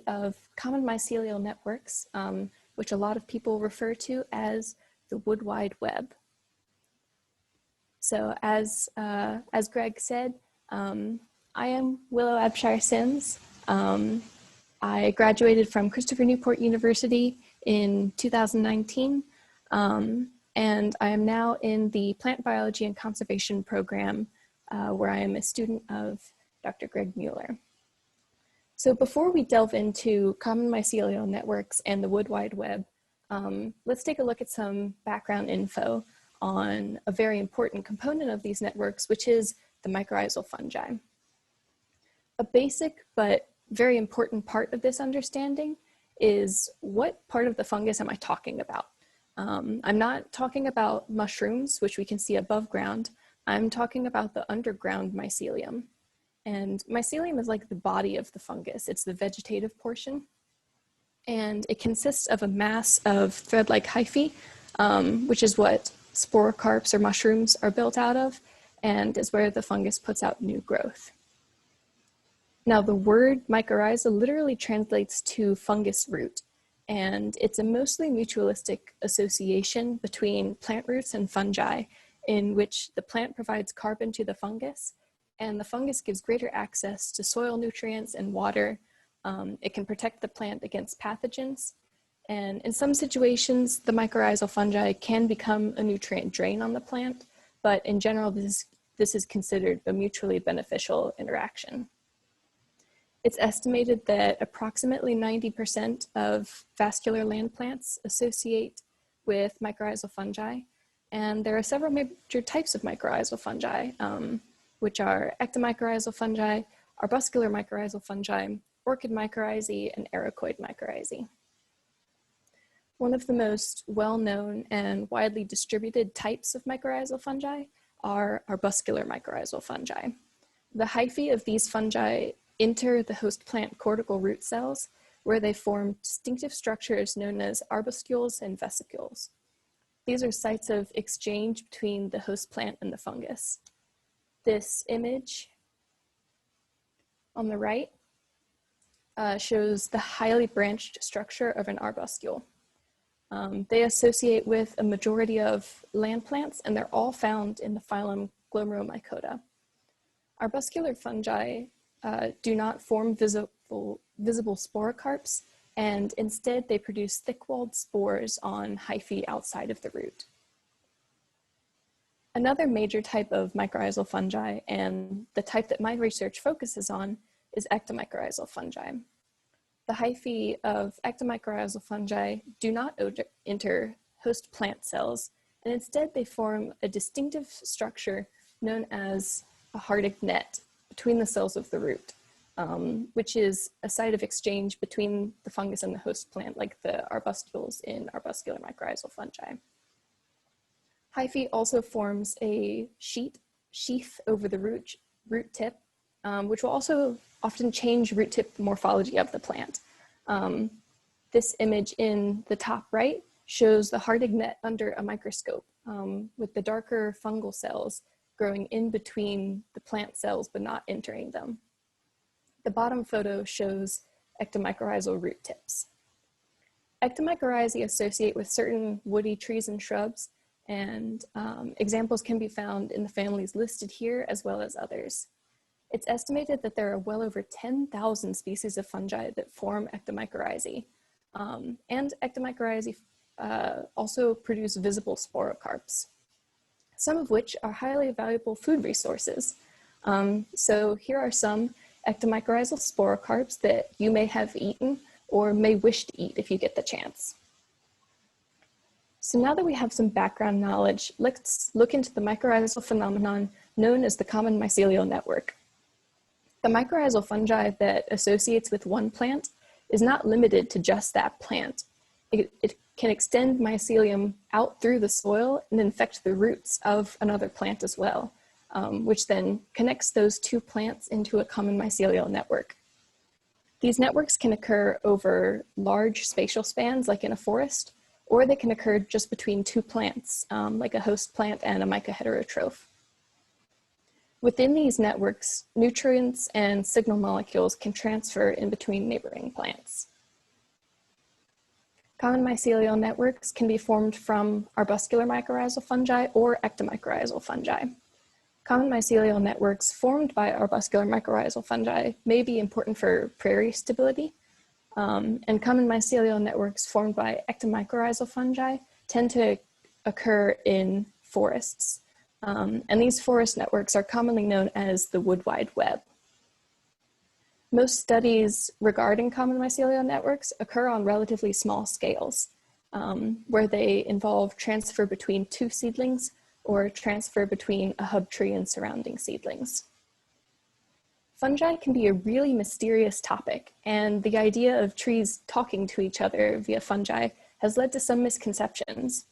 of common mycelial networks, which a lot of people refer to as the Wood Wide Web. So as Greg said, I am Willow AbshireSims. I graduated from Christopher Newport University in 2019, and I am now in the Plant Biology and Conservation program, where I am a student of Dr. Greg Mueller. So before we delve into common mycelial networks and the Wood Wide Web, let's take a look at some background info on a very important component of these networks, which is the mycorrhizal fungi. A basic but very important part of this understanding is what part of the fungus am I talking about? I'm not talking about mushrooms, which we can see above ground. I'm talking about the underground mycelium. And mycelium is like the body of the fungus. It's the vegetative portion. And it consists of a mass of thread-like hyphae, which is what sporocarps or mushrooms are built out of, and is where the fungus puts out new growth. Now, the word mycorrhiza literally translates to fungus root, and it's a mostly mutualistic association between plant roots and fungi, in which the plant provides carbon to the fungus, and the fungus gives greater access to soil nutrients and water. It can protect the plant against pathogens, and in some situations, the mycorrhizal fungi can become a nutrient drain on the plant, but in general, this is considered a mutually beneficial interaction. It's estimated that approximately 90% of vascular land plants associate with mycorrhizal fungi, and there are several major types of mycorrhizal fungi, which are ectomycorrhizal fungi, arbuscular mycorrhizal fungi, orchid mycorrhizae, and ericoid mycorrhizae. One of the most well-known and widely distributed types of mycorrhizal fungi are arbuscular mycorrhizal fungi. The hyphae of these fungi enter the host plant cortical root cells, where they form distinctive structures known as arbuscules and vesicules. These are sites of exchange between the host plant and the fungus. This image on the right shows the highly branched structure of an arbuscule. They associate with a majority of land plants, and they're all found in the phylum Glomeromycota. Arbuscular fungi do not form visible sporocarps, and instead they produce thick-walled spores on hyphae outside of the root. Another major type of mycorrhizal fungi, and the type that my research focuses on, is ectomycorrhizal fungi. The hyphae of ectomycorrhizal fungi do not enter host plant cells, and instead they form a distinctive structure known as a Hardig net between the cells of the root, which is a site of exchange between the fungus and the host plant, like the arbuscules in arbuscular mycorrhizal fungi. Hyphae also forms a sheath over the root tip, which will also often change root tip morphology of the plant. This image in the top right shows the Hardig net under a microscope, with the darker fungal cells growing in between the plant cells but not entering them. The bottom photo shows ectomycorrhizal root tips. Ectomycorrhizae associate with certain woody trees and shrubs, and examples can be found in the families listed here as well as others. It's estimated that there are well over 10,000 species of fungi that form ectomycorrhizae, and ectomycorrhizae also produce visible sporocarps, some of which are highly valuable food resources. So here are some ectomycorrhizal sporocarps that you may have eaten or may wish to eat if you get the chance. So now that we have some background knowledge, let's look into the mycorrhizal phenomenon known as the common mycelial network. The mycorrhizal fungi that associates with one plant is not limited to just that plant. It can extend mycelium out through the soil and infect the roots of another plant as well, which then connects those two plants into a common mycelial network. These networks can occur over large spatial spans, like in a forest, or they can occur just between two plants, like a host plant and a mycoheterotroph. Within these networks, nutrients and signal molecules can transfer in between neighboring plants. Common mycelial networks can be formed from arbuscular mycorrhizal fungi or ectomycorrhizal fungi. Common mycelial networks formed by arbuscular mycorrhizal fungi may be important for prairie stability, and common mycelial networks formed by ectomycorrhizal fungi tend to occur in forests. And these forest networks are commonly known as the Wood Wide Web. Most studies regarding common mycelial networks occur on relatively small scales, where they involve transfer between two seedlings or transfer between a hub tree and surrounding seedlings. Fungi can be a really mysterious topic, and the idea of trees talking to each other via fungi has led to some misconceptions.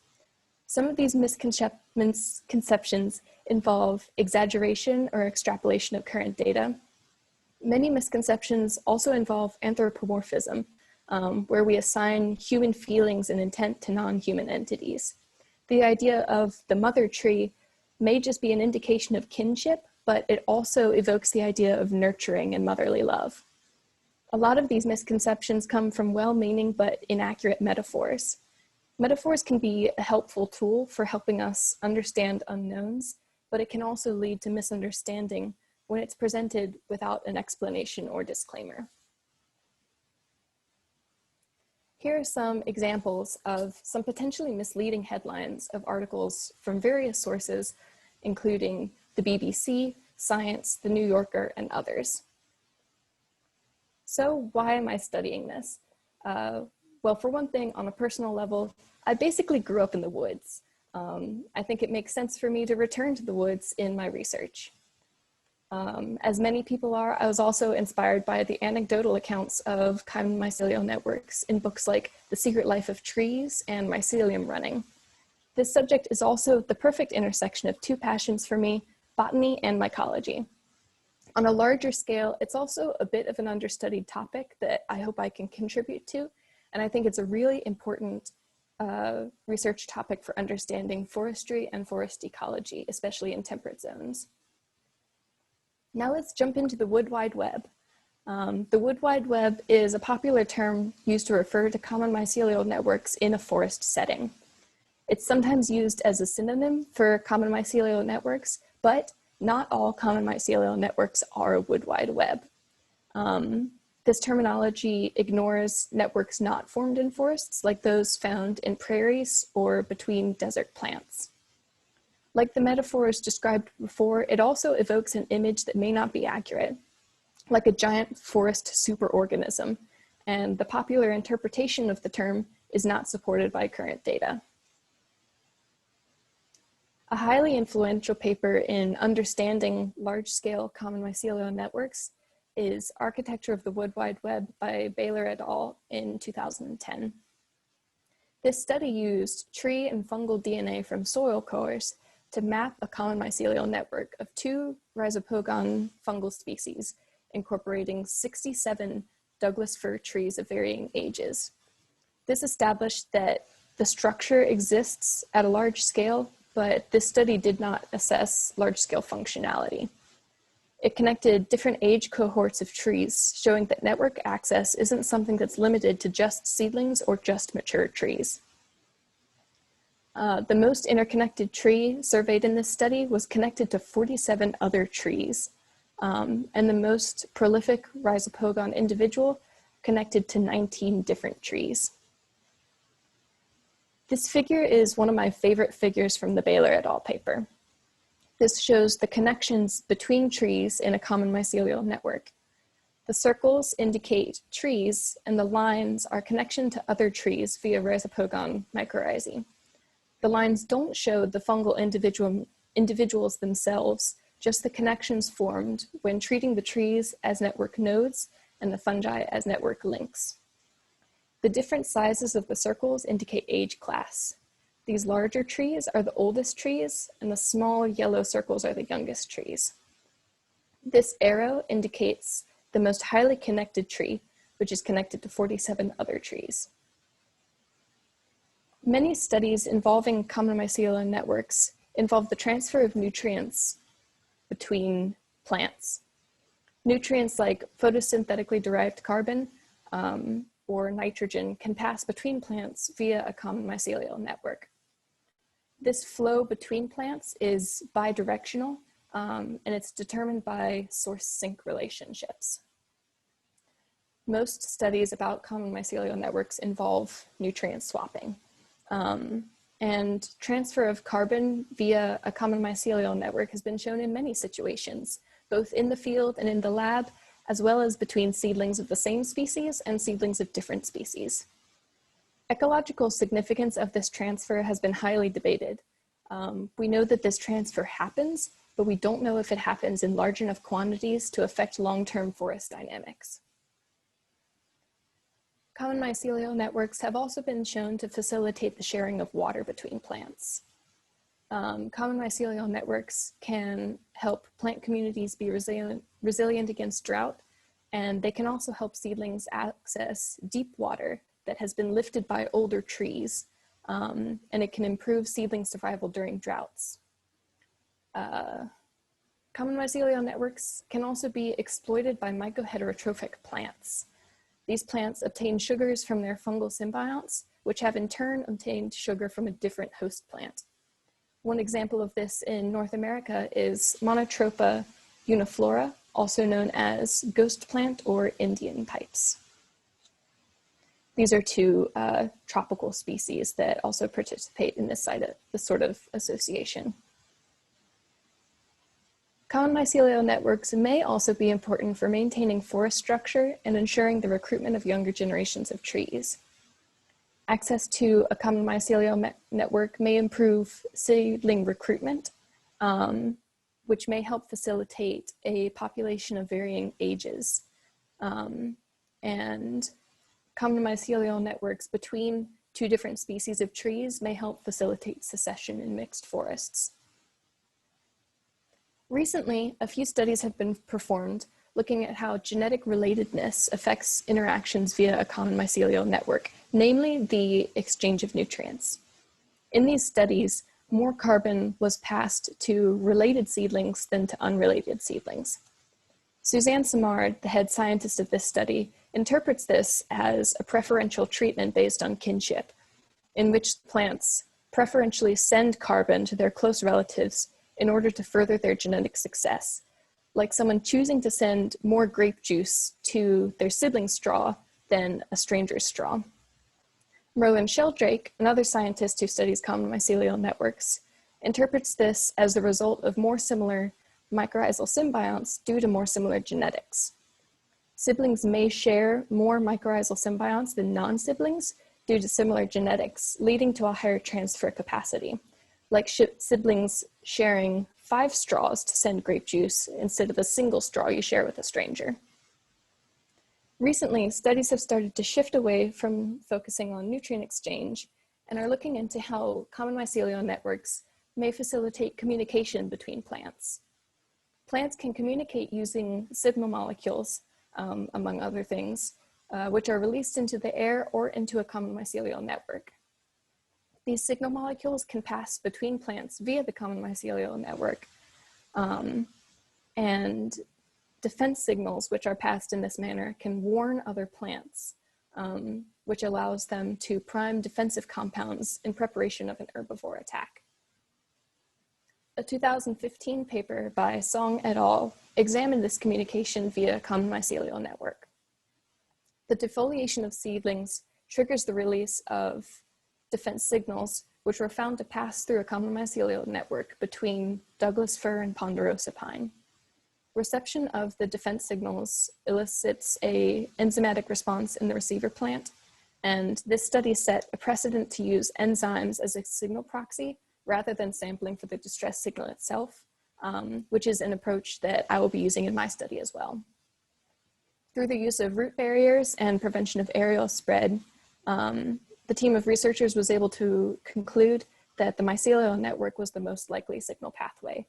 Some of these misconceptions involve exaggeration or extrapolation of current data. Many misconceptions also involve anthropomorphism, where we assign human feelings and intent to non-human entities. The idea of the mother tree may just be an indication of kinship, but it also evokes the idea of nurturing and motherly love. A lot of these misconceptions come from well-meaning but inaccurate metaphors. Metaphors can be a helpful tool for helping us understand unknowns, but it can also lead to misunderstanding when it's presented without an explanation or disclaimer. Here are some examples of some potentially misleading headlines of articles from various sources, including the BBC, Science, The New Yorker, and others. So why am I studying this? Well, for one thing, on a personal level, I basically grew up in the woods. I think it makes sense for me to return to the woods in my research. As many people are, I was also inspired by the anecdotal accounts of common mycelial networks in books like The Secret Life of Trees and Mycelium Running. This subject is also the perfect intersection of two passions for me, botany and mycology. On a larger scale, it's also a bit of an understudied topic that I hope I can contribute to, and I think it's a really important research topic for understanding forestry and forest ecology, especially in temperate zones. Now let's jump into the Wood Wide Web. The Wood Wide Web is a popular term used to refer to common mycelial networks in a forest setting. It's sometimes used as a synonym for common mycelial networks, but not all common mycelial networks are a Wood Wide Web. This terminology ignores networks not formed in forests, like those found in prairies or between desert plants. Like the metaphors described before, it also evokes an image that may not be accurate, like a giant forest superorganism, and the popular interpretation of the term is not supported by current data. A highly influential paper in understanding large-scale common mycelial networks is Architecture of the Wood Wide Web by Baylor et al. In 2010. This study used tree and fungal DNA from soil cores to map a common mycelial network of two Rhizopogon fungal species, incorporating 67 Douglas fir trees of varying ages. This established that the structure exists at a large scale, but this study did not assess large-scale functionality. It connected different age cohorts of trees, showing that network access isn't something that's limited to just seedlings or just mature trees. The most interconnected tree surveyed in this study was connected to 47 other trees, and the most prolific Rhizopogon individual connected to 19 different trees. This figure is one of my favorite figures from the Baylor et al. Paper. This shows the connections between trees in a common mycelial network. The circles indicate trees, and the lines are connection to other trees via Rhizopogon mycorrhizae. The lines don't show the fungal individuals themselves, just the connections formed when treating the trees as network nodes and the fungi as network links. The different sizes of the circles indicate age class. These larger trees are the oldest trees, and the small yellow circles are the youngest trees. This arrow indicates the most highly connected tree, which is connected to 47 other trees. Many studies involving common mycelial networks involve the transfer of nutrients between plants. Nutrients like photosynthetically derived carbon or nitrogen can pass between plants via a common mycelial network. This flow between plants is bidirectional, and it's determined by source-sink relationships. Most studies about common mycelial networks involve nutrient swapping. And transfer of carbon via a common mycelial network has been shown in many situations, both in the field and in the lab, as well as between seedlings of the same species and seedlings of different species. Ecological significance of this transfer has been highly debated. We know that this transfer happens, but we don't know if it happens in large enough quantities to affect long-term forest dynamics. Common mycelial networks have also been shown to facilitate the sharing of water between plants. Common mycelial networks can help plant communities be resilient against drought, and they can also help seedlings access deep water that has been lifted by older trees, and it can improve seedling survival during droughts. Common mycelial networks can also be exploited by mycoheterotrophic plants. These plants obtain sugars from their fungal symbionts, which have in turn obtained sugar from a different host plant. One example of this in North America is Monotropa uniflora, also known as ghost plant or Indian pipes. These are two tropical species that also participate in this sort of association. Common mycelial networks may also be important for maintaining forest structure and ensuring the recruitment of younger generations of trees. Access to a common mycelial network may improve seedling recruitment, which may help facilitate a population of varying ages. And common mycelial networks between two different species of trees may help facilitate succession in mixed forests. Recently, a few studies have been performed looking at how genetic relatedness affects interactions via a common mycelial network, namely the exchange of nutrients. In these studies, more carbon was passed to related seedlings than to unrelated seedlings. Suzanne Simard, the head scientist of this study, interprets this as a preferential treatment based on kinship, in which plants preferentially send carbon to their close relatives in order to further their genetic success, like someone choosing to send more grape juice to their sibling's straw than a stranger's straw. Merlin Sheldrake, another scientist who studies common mycelial networks, interprets this as the result of more similar mycorrhizal symbionts due to more similar genetics. Siblings may share more mycorrhizal symbionts than non-siblings due to similar genetics, leading to a higher transfer capacity, like siblings sharing 5 straws to send grape juice instead of a single straw you share with a stranger. Recently, studies have started to shift away from focusing on nutrient exchange and are looking into how common mycelial networks may facilitate communication between plants. Plants can communicate using signal molecules, among other things, which are released into the air or into a common mycelial network. These signal molecules can pass between plants via the common mycelial network, and defense signals which are passed in this manner can warn other plants, which allows them to prime defensive compounds in preparation of an herbivore attack. A 2015 paper by Song et al. Examined this communication via a common mycelial network. The defoliation of seedlings triggers the release of defense signals, which were found to pass through a common mycelial network between Douglas fir and ponderosa pine. Reception of the defense signals elicits an enzymatic response in the receiver plant, and this study set a precedent to use enzymes as a signal proxy rather than sampling for the distress signal itself, which is an approach that I will be using in my study as well. Through the use of root barriers and prevention of aerial spread, the team of researchers was able to conclude that the mycelial network was the most likely signal pathway,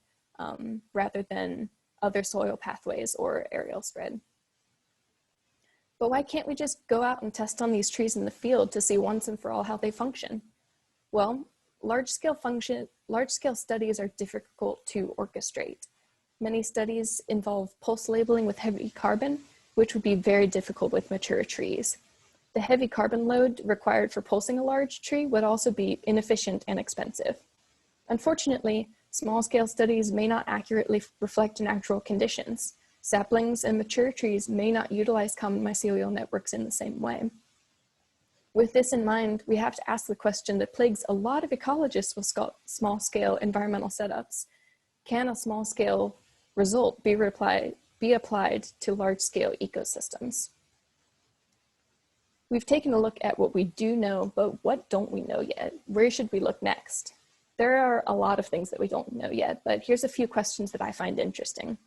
rather than other soil pathways or aerial spread. But why can't we just go out and test on these trees in the field to see once and for all how they function? Well, large-scale studies are difficult to orchestrate. Many studies involve pulse labeling with heavy carbon, which would be very difficult with mature trees. The heavy carbon load required for pulsing a large tree would also be inefficient and expensive. Unfortunately, small-scale studies may not accurately reflect natural conditions. Saplings and mature trees may not utilize common mycelial networks in the same way. With this in mind, we have to ask the question that plagues a lot of ecologists with small-scale environmental setups. Can a small-scale result be applied to large-scale ecosystems? We've taken a look at what we do know, but what don't we know yet? Where should we look next? There are a lot of things that we don't know yet, but here's a few questions that I find interesting.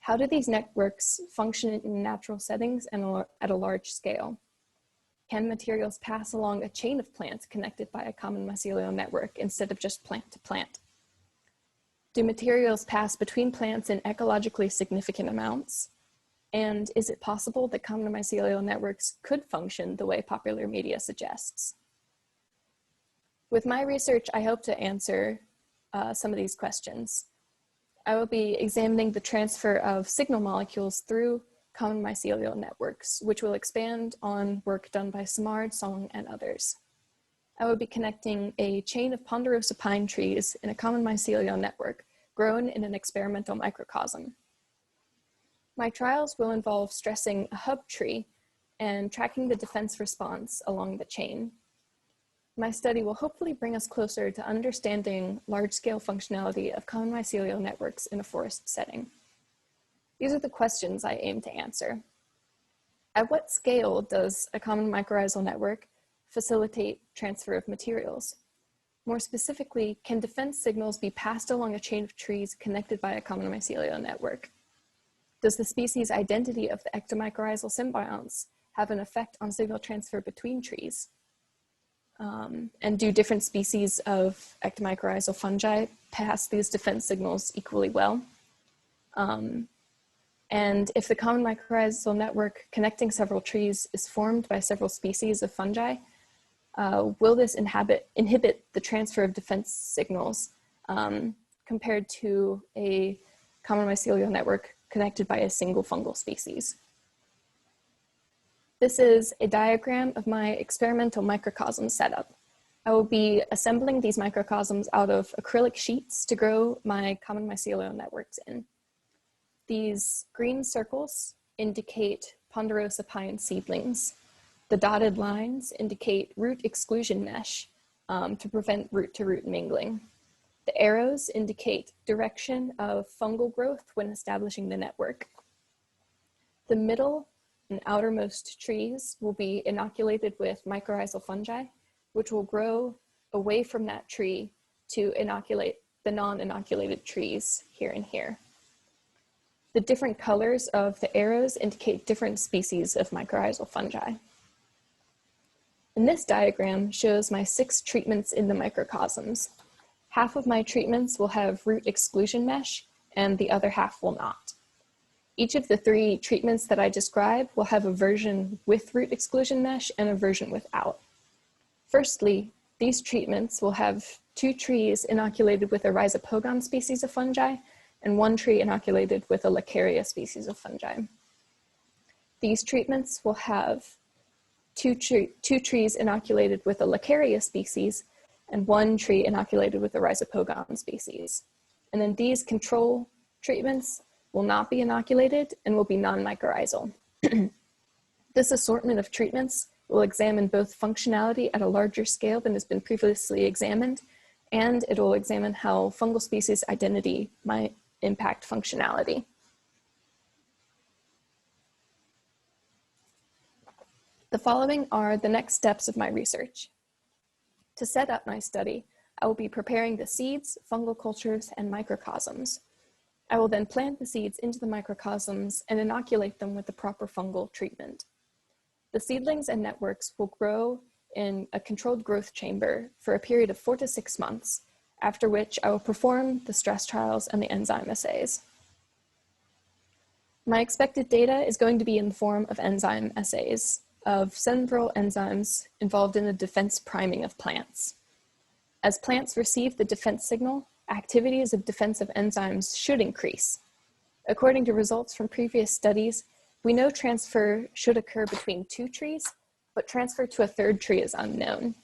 How do these networks function in natural settings and at a large scale? Can materials pass along a chain of plants connected by a common mycelial network instead of just plant to plant? Do materials pass between plants in ecologically significant amounts? And is it possible that common mycelial networks could function the way popular media suggests? With my research, I hope to answer some of these questions. I will be examining the transfer of signal molecules through common mycelial networks, which will expand on work done by Simard, Song, and others. I will be connecting a chain of ponderosa pine trees in a common mycelial network grown in an experimental microcosm. My trials will involve stressing a hub tree and tracking the defense response along the chain. My study will hopefully bring us closer to understanding large-scale functionality of common mycelial networks in a forest setting. These are the questions I aim to answer. At what scale does a common mycorrhizal network facilitate transfer of materials? More specifically, can defense signals be passed along a chain of trees connected by a common mycelial network? Does the species identity of the ectomycorrhizal symbionts have an effect on signal transfer between trees? And do different species of ectomycorrhizal fungi pass these defense signals equally well? And if the common mycorrhizal network connecting several trees is formed by several species of fungi, will this inhibit the transfer of defense signals compared to a common mycelial network connected by a single fungal species? This is a diagram of my experimental microcosm setup. I will be assembling these microcosms out of acrylic sheets to grow my common mycelial networks in. These green circles indicate ponderosa pine seedlings. The dotted lines indicate root exclusion mesh to prevent root-to-root mingling. The arrows indicate direction of fungal growth when establishing the network. The middle and outermost trees will be inoculated with mycorrhizal fungi, which will grow away from that tree to inoculate the non-inoculated trees here and here. The different colors of the arrows indicate different species of mycorrhizal fungi. And this diagram shows my 6 treatments in the microcosms. Half of my treatments will have root exclusion mesh, and the other half will not. Each of the 3 treatments that I describe will have a version with root exclusion mesh and a version without. Firstly, these treatments will have 2 trees inoculated with a Rhizopogon species of fungi and 1 tree inoculated with a Laccaria species of fungi. These treatments will have two trees inoculated with a Laccaria species and 1 tree inoculated with a Rhizopogon species. And then these control treatments will not be inoculated and will be non-mycorrhizal. This assortment of treatments will examine both functionality at a larger scale than has been previously examined, and it will examine how fungal species identity might impact functionality. The following are the next steps of my research. To set up my study, I will be preparing the seeds, fungal cultures, and microcosms. I will then plant the seeds into the microcosms and inoculate them with the proper fungal treatment. The seedlings and networks will grow in a controlled growth chamber for a period of 4 to 6 months, after which I will perform the stress trials and the enzyme assays. My expected data is going to be in the form of enzyme assays of several enzymes involved in the defense priming of plants. As plants receive the defense signal, activities of defensive enzymes should increase. According to results from previous studies, we know transfer should occur between 2 trees, but transfer to a 3rd tree is unknown.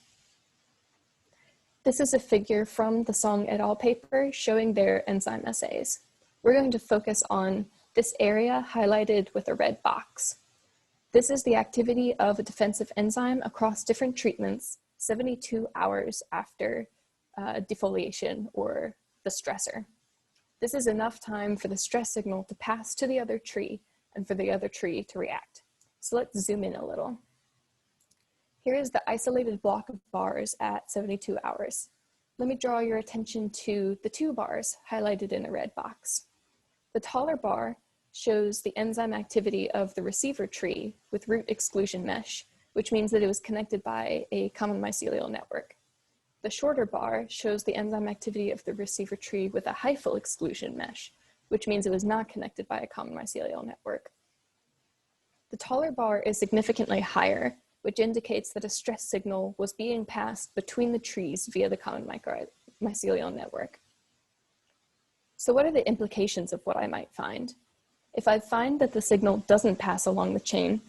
This is a figure from the Song et al. Paper showing their enzyme assays. We're going to focus on this area highlighted with a red box. This is the activity of a defensive enzyme across different treatments 72 hours after defoliation or the stressor. This is enough time for the stress signal to pass to the other tree and for the other tree to react. So let's zoom in a little. Here is the isolated block of bars at 72 hours. Let me draw your attention to the 2 bars highlighted in a red box. The taller bar shows the enzyme activity of the receiver tree with root exclusion mesh, which means that it was connected by a common mycelial network. The shorter bar shows the enzyme activity of the receiver tree with a hyphal exclusion mesh, which means it was not connected by a common mycelial network. The taller bar is significantly higher, which indicates that a stress signal was being passed between the trees via the common mycelial network. So what are the implications of what I might find? If I find that the signal doesn't pass along the chain,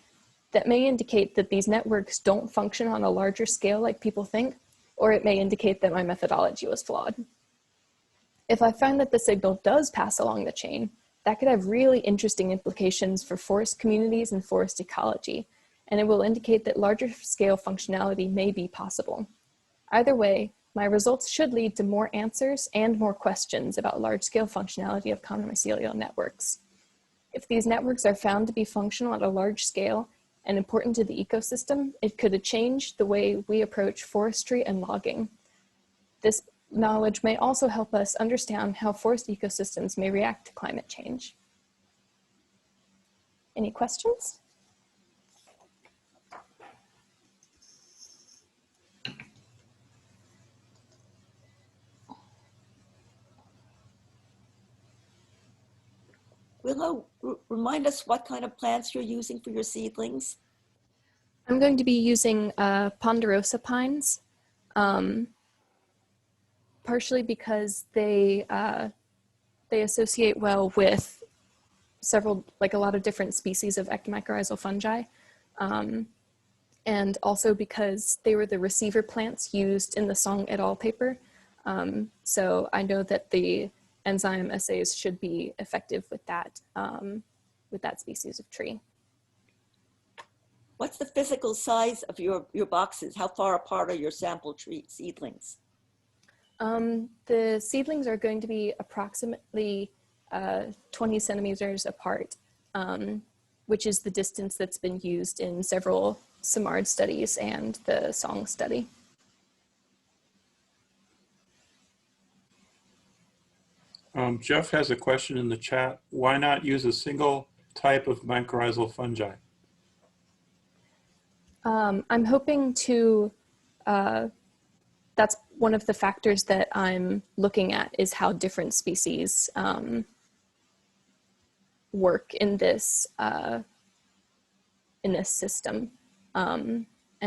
that may indicate that these networks don't function on a larger scale like people think, or it may indicate that my methodology was flawed. If I find that the signal does pass along the chain, that could have really interesting implications for forest communities and forest ecology, and it will indicate that larger scale functionality may be possible. Either way, my results should lead to more answers and more questions about large-scale functionality of common mycelial networks. If these networks are found to be functional at a large scale and important to the ecosystem, it could change the way we approach forestry and logging. This knowledge may also help us understand how forest ecosystems may react to climate change. Any questions? Willow, remind us what kind of plants you're using for your seedlings. I'm going to be using ponderosa pines, partially because they associate well with several, like a lot of different species of ectomycorrhizal fungi, and also because they were the receiver plants used in the Song et al. Paper. So I know that the enzyme assays should be effective with that species of tree. What's the physical size of your boxes? How far apart are your sample tree seedlings? The seedlings are going to be approximately 20 centimeters apart, which is the distance that's been used in several Samard studies and the Song study. Jeff has a question in the chat. Why not use a single type of mycorrhizal fungi? I'm hoping to, that's one of the factors that I'm looking at, is how different species work in this system. And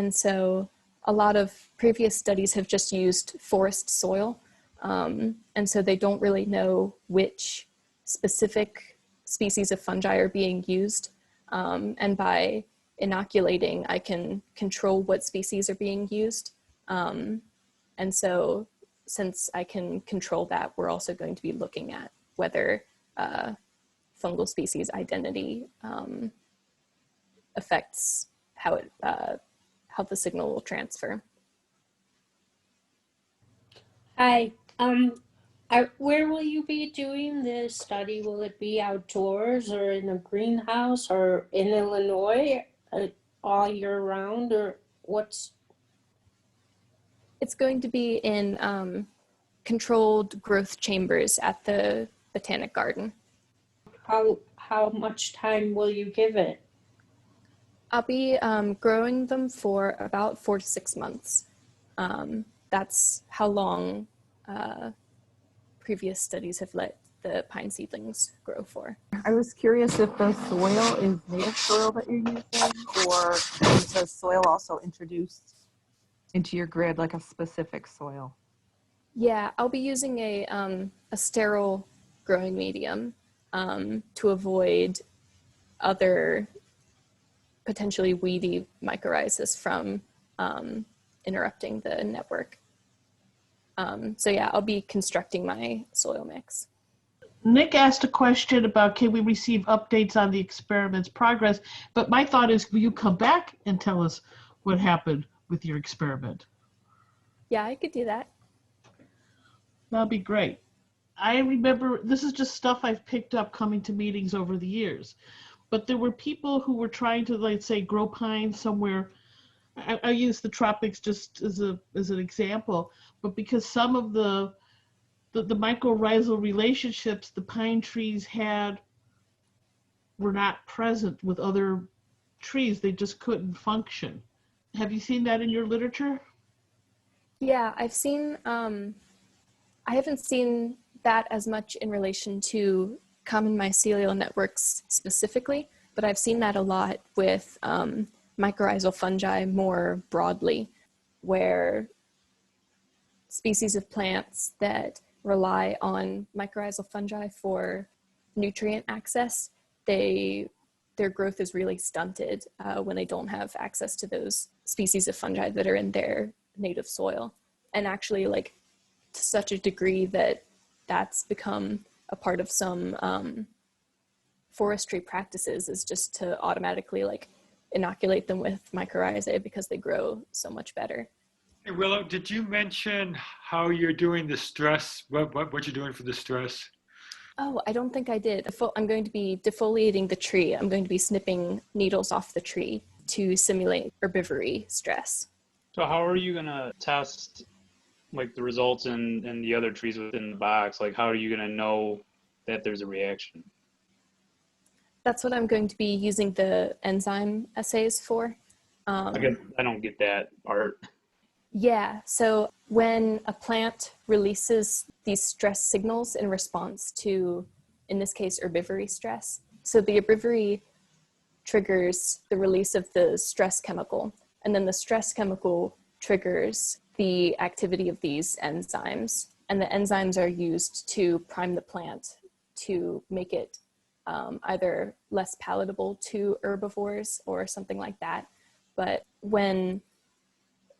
so a lot of previous studies have just used forest soil. And so they don't really know which specific species of fungi are being used. And by inoculating, I can control what species are being used. And so since I can control that, we're also going to be looking at whether fungal species identity affects how the signal will transfer. Hi, where will you be doing this study? Will it be outdoors or in a greenhouse or in Illinois all year round, or what's? It's going to be in controlled growth chambers at the Botanic Garden. How much time will you give it? I'll be growing them for about 4 to 6 months. That's how long previous studies have let the pine seedlings grow for. I was curious if the soil is native soil that you're using, or is the soil also introduced into your grid like a specific soil? Yeah, I'll be using a sterile growing medium to avoid other potentially weedy mycorrhizas from interrupting the network. So yeah, I'll be constructing my soil mix. Nick asked a question about can we receive updates on the experiment's progress, but my thought is, will you come back and tell us what happened with your experiment? Yeah, I could do that. That'd be great. I remember, this is just stuff I've picked up coming to meetings over the years, but there were people who were trying to, like, say, grow pine somewhere. I use the tropics just as an example, but because some of the mycorrhizal relationships the pine trees had were not present with other trees, they just couldn't function. Have you seen that in your literature? Yeah, I've seen, I haven't seen that as much in relation to common mycelial networks specifically, but I've seen that a lot with mycorrhizal fungi more broadly, where species of plants that rely on mycorrhizal fungi for nutrient access, their growth is really stunted when they don't have access to those species of fungi that are in their native soil. And actually, like, to such a degree that that's become a part of some forestry practices, is just to automatically like inoculate them with mycorrhizae because they grow so much better. Hey, Willow, did you mention how you're doing the stress, what you're doing for the stress? Oh, I don't think I did. I'm going to be defoliating the tree. I'm going to be snipping needles off the tree to simulate herbivory stress. So how are you gonna test like the results in the other trees within the box? Like how are you gonna know that there's a reaction? That's what I'm going to be using the enzyme assays for. I don't get that part. Yeah, so when a plant releases these stress signals in response to, in this case, herbivory stress, so the herbivory triggers the release of the stress chemical, and then the stress chemical triggers the activity of these enzymes, and the enzymes are used to prime the plant to make it either less palatable to herbivores or something like that. But when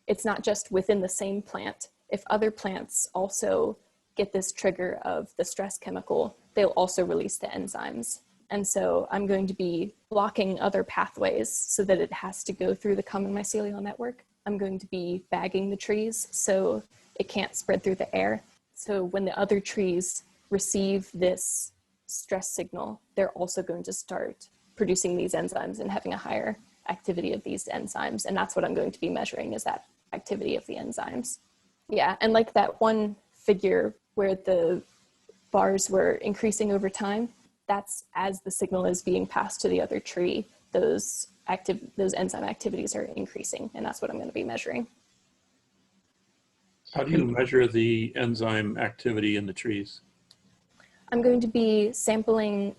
it's not just within the same plant, if other plants also get this trigger of the stress chemical, they'll also release the enzymes. And so I'm going to be blocking other pathways so that it has to go through the common mycelial network. I'm going to be bagging the trees so it can't spread through the air. So when the other trees receive this stress signal, they're also going to start producing these enzymes and having a higher activity of these enzymes. And that's what I'm going to be measuring, is that activity of the enzymes. Yeah, and like that one figure where the bars were increasing over time, that's as the signal is being passed to the other tree, those enzyme activities are increasing, and that's what I'm going to be measuring. How do you measure the enzyme activity in the trees? I'm going to be sampling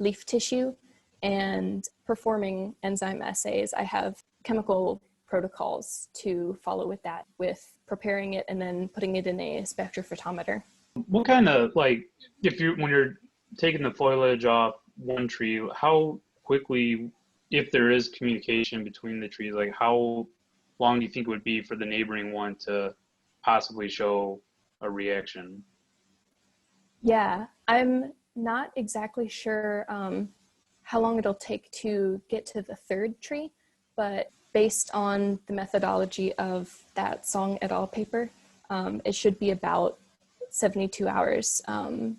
leaf tissue and performing enzyme assays. I have chemical protocols to follow with that, with preparing it and then putting it in a spectrophotometer. What kind of, like, when you're taking the foliage off one tree, how quickly, if there is communication between the trees, like how long do you think it would be for the neighboring one to possibly show a reaction? Yeah, I'm not exactly sure how long it'll take to get to the third tree, but based on the methodology of that Song et al. Paper, it should be about 72 hours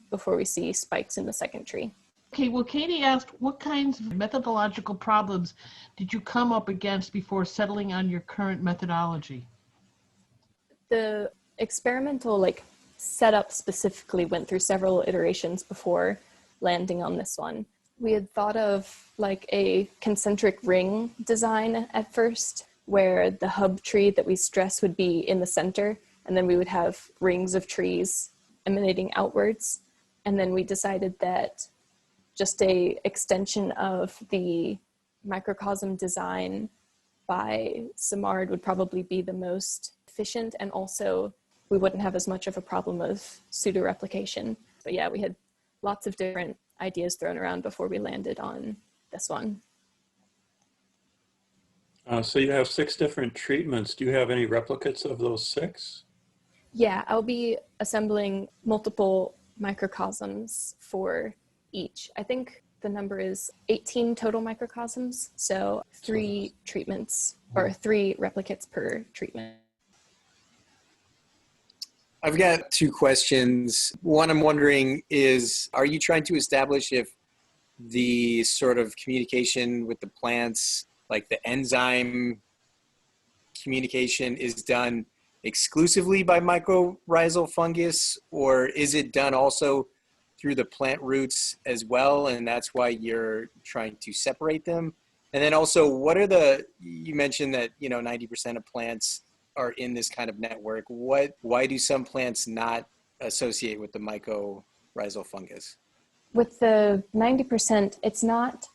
before we see spikes in the second tree. Okay, well, Katie asked, what kinds of methodological problems did you come up against before settling on your current methodology? The experimental setup specifically went through several iterations before landing on this one. We had thought of a concentric ring design at first, where the hub tree that we stress would be in the center, and then we would have rings of trees emanating outwards. And then we decided that just a extension of the microcosm design by Simard would probably be the most efficient and also we wouldn't have as much of a problem of pseudo-replication. But yeah, we had lots of different ideas thrown around before we landed on this one. So you have 6 different treatments. Do you have any replicates of those 6? Yeah, I'll be assembling multiple microcosms for each. I think the number is 18 total microcosms, so 3 treatments or 3 replicates per treatment. I've got 2 questions. One I'm wondering is, are you trying to establish if the sort of communication with the plants, like the enzyme communication, is done exclusively by mycorrhizal fungus, or is it done also through the plant roots as well, and that's why you're trying to separate them? And then also, what are you mentioned that 90% of plants are in this kind of network. Why do some plants not associate with the mycorrhizal fungus? With the 90%, it's not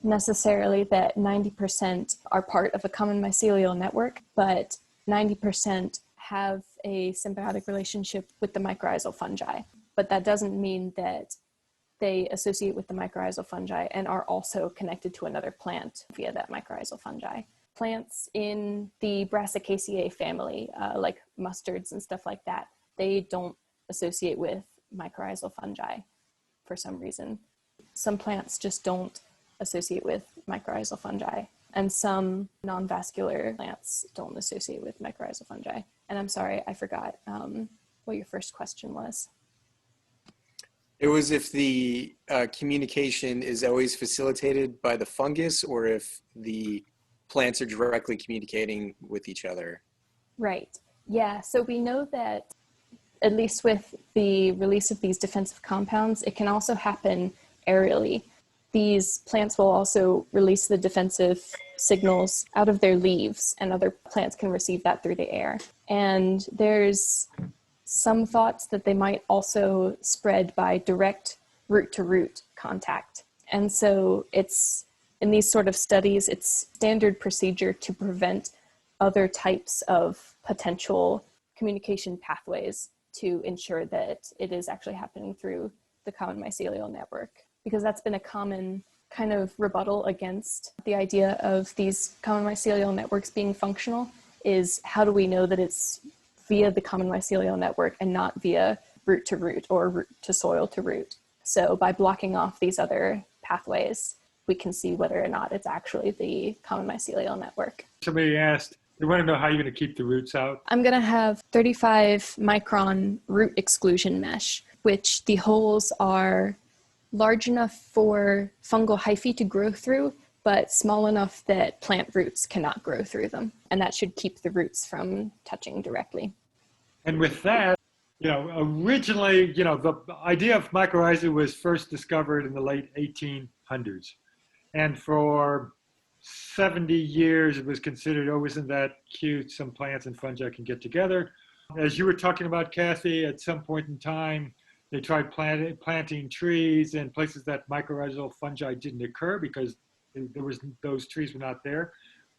necessarily that 90% are part of a common mycelial network, but 90% have a symbiotic relationship with the mycorrhizal fungi. But that doesn't mean that they associate with the mycorrhizal fungi and are also connected to another plant via that mycorrhizal fungi. Plants in the Brassicaceae family, like mustards and stuff like that, they don't associate with mycorrhizal fungi for some reason. Some plants just don't associate with mycorrhizal fungi, and some non-vascular plants don't associate with mycorrhizal fungi. And I'm sorry, I forgot what your first question was. It was if the communication is always facilitated by the fungus, or if the plants are directly communicating with each other. Right. Yeah. So we know that, at least with the release of these defensive compounds, it can also happen aerially. These plants will also release the defensive signals out of their leaves, and other plants can receive that through the air. And there's some thoughts that they might also spread by direct root-to-root contact. And so it's, in these sort of studies, it's standard procedure to prevent other types of potential communication pathways to ensure that it is actually happening through the common mycelial network, because that's been a common kind of rebuttal against the idea of these common mycelial networks being functional, is how do we know that it's via the common mycelial network and not via root to root or root to soil to root? So by blocking off these other pathways, we can see whether or not it's actually the common mycelial network. Somebody asked, they want to know how you're going to keep the roots out. I'm going to have 35 micron root exclusion mesh, which the holes are large enough for fungal hyphae to grow through, but small enough that plant roots cannot grow through them. And that should keep the roots from touching directly. And with that, originally, the idea of mycorrhizae was first discovered in the late 1800s. And for 70 years, it was considered, oh, isn't that cute? Some plants and fungi can get together. As you were talking about, Kathy, at some point in time, they tried planting trees in places that mycorrhizal fungi didn't occur because those trees were not there.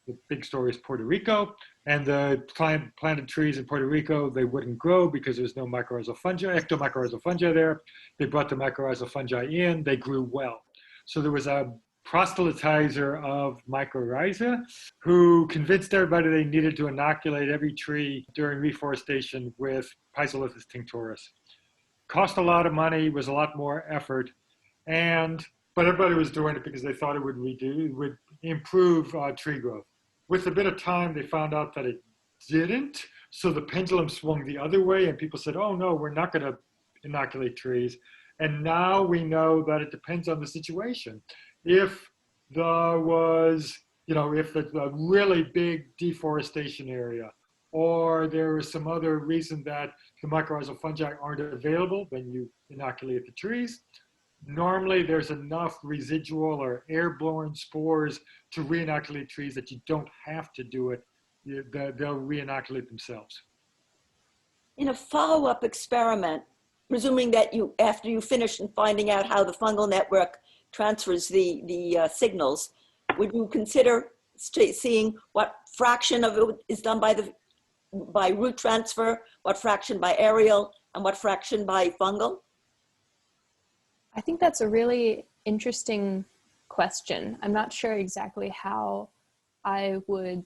The big story is Puerto Rico, and the planted trees in Puerto Rico, they wouldn't grow because there's no mycorrhizal fungi, ectomycorrhizal fungi there. They brought the mycorrhizal fungi in, they grew well. So there was a proselytizer of mycorrhizae who convinced everybody they needed to inoculate every tree during reforestation with Pisolithus tinctoris. Cost a lot of money, was a lot more effort, but everybody was doing it because they thought it would improve tree growth. With a bit of time, they found out that it didn't, so the pendulum swung the other way, and people said, oh no, we're not going to inoculate trees. And now we know that it depends on the situation. If there was, if it's a really big deforestation area, or there is some other reason that the mycorrhizal fungi aren't available, then you inoculate the trees. Normally, there's enough residual or airborne spores to re-inoculate trees that you don't have to do it. They'll re-inoculate themselves. In a follow-up experiment, presuming that after you finish and finding out how the fungal network transfers the signals, would you consider seeing what fraction of it is done by the by root transfer, what fraction by aerial, and what fraction by fungal? I think that's a really interesting question. I'm not sure exactly how I would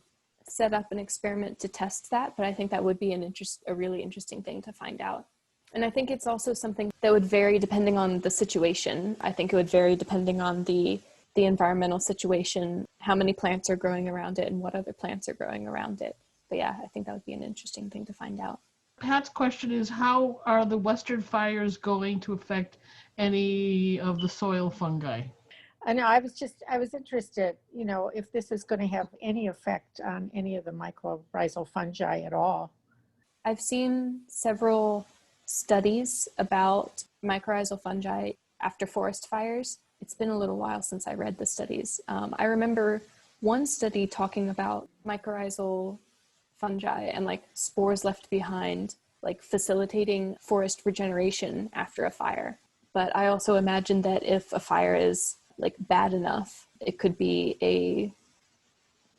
set up an experiment to test that, but I think that would be a really interesting thing to find out. And I think it's also something that would vary depending on the situation. I think it would vary depending on the environmental situation, how many plants are growing around it, and what other plants are growing around it. But yeah, I think that would be an interesting thing to find out. Pat's question is, how are the Western fires going to affect any of the soil fungi? I know, I was interested, if this is going to have any effect on any of the mycorrhizal fungi at all. I've seen several studies about mycorrhizal fungi after forest fires. It's been a little while since I read the studies. I remember one study talking about mycorrhizal fungi and like spores left behind, like facilitating forest regeneration after a fire. But I also imagine that if a fire is like bad enough, it could be a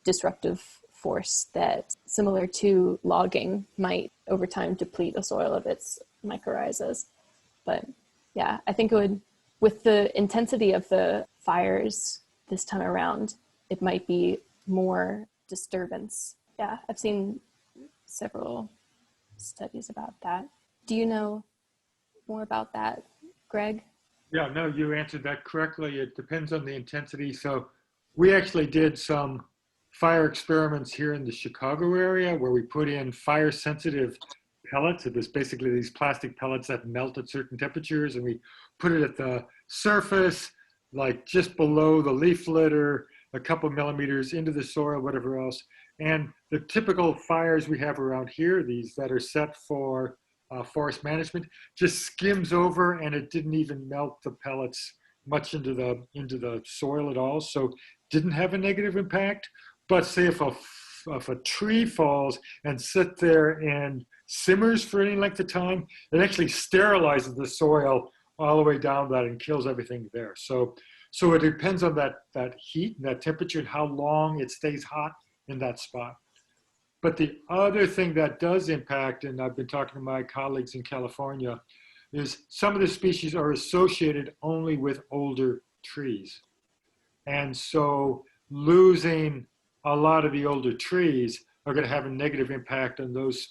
disruptive force that, similar to logging, might over time deplete a soil of its mycorrhizas. But yeah, I think it would, with the intensity of the fires this time around, it might be more disturbance. Yeah, I've seen several studies about that. Do you know more about that, Greg? Yeah, no, you answered that correctly. It depends on the intensity. So we actually did some fire experiments here in the Chicago area where we put in fire sensitive pellets. It was basically these plastic pellets that melt at certain temperatures, and we put it at the surface, like just below the leaf litter, a couple millimeters into the soil, whatever else. And the typical fires we have around here, these that are set for forest management, just skims over, and it didn't even melt the pellets much into the soil at all. So didn't have a negative impact. But say if a tree falls and sits there and simmers for any length of time, it actually sterilizes the soil all the way down that and kills everything there. So it depends on that heat and that temperature and how long it stays hot in that spot. But the other thing that does impact, and I've been talking to my colleagues in California, is some of the species are associated only with older trees. And so losing a lot of the older trees are going to have a negative impact on those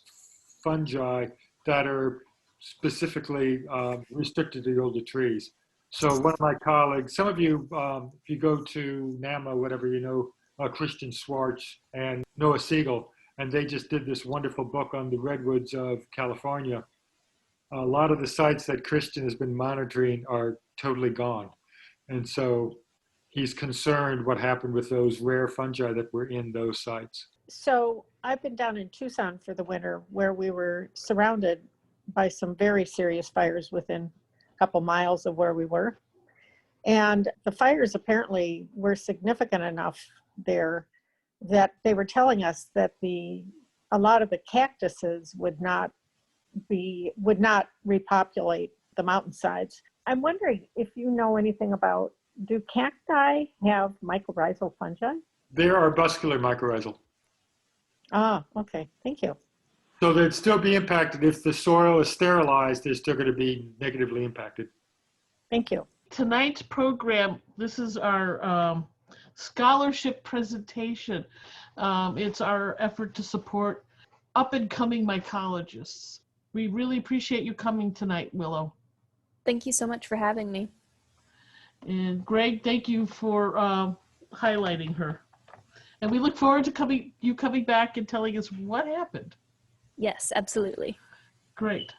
fungi that are specifically restricted to the older trees. So one of my colleagues, some of you, if you go to NAMA, whatever, Christian Schwartz and Noah Siegel, and they just did this wonderful book on the redwoods of California. A lot of the sites that Christian has been monitoring are totally gone. And so he's concerned what happened with those rare fungi that were in those sites. So I've been down in Tucson for the winter, where we were surrounded by some very serious fires within a couple miles of where we were. And the fires apparently were significant enough there that they were telling us that a lot of the cactuses would not repopulate the mountainsides. I'm wondering if you know anything about, do cacti have mycorrhizal fungi? They're arbuscular mycorrhizal. Ah, okay, thank you. So they'd still be impacted. If the soil is sterilized, they're still going to be negatively impacted. Thank you. Tonight's program, this is our scholarship presentation. It's our effort to support up-and-coming mycologists. We really appreciate you coming tonight, Willow. Thank you so much for having me. And Greg, thank you for highlighting her. And we look forward to you coming back and telling us what happened. Yes, absolutely. Great.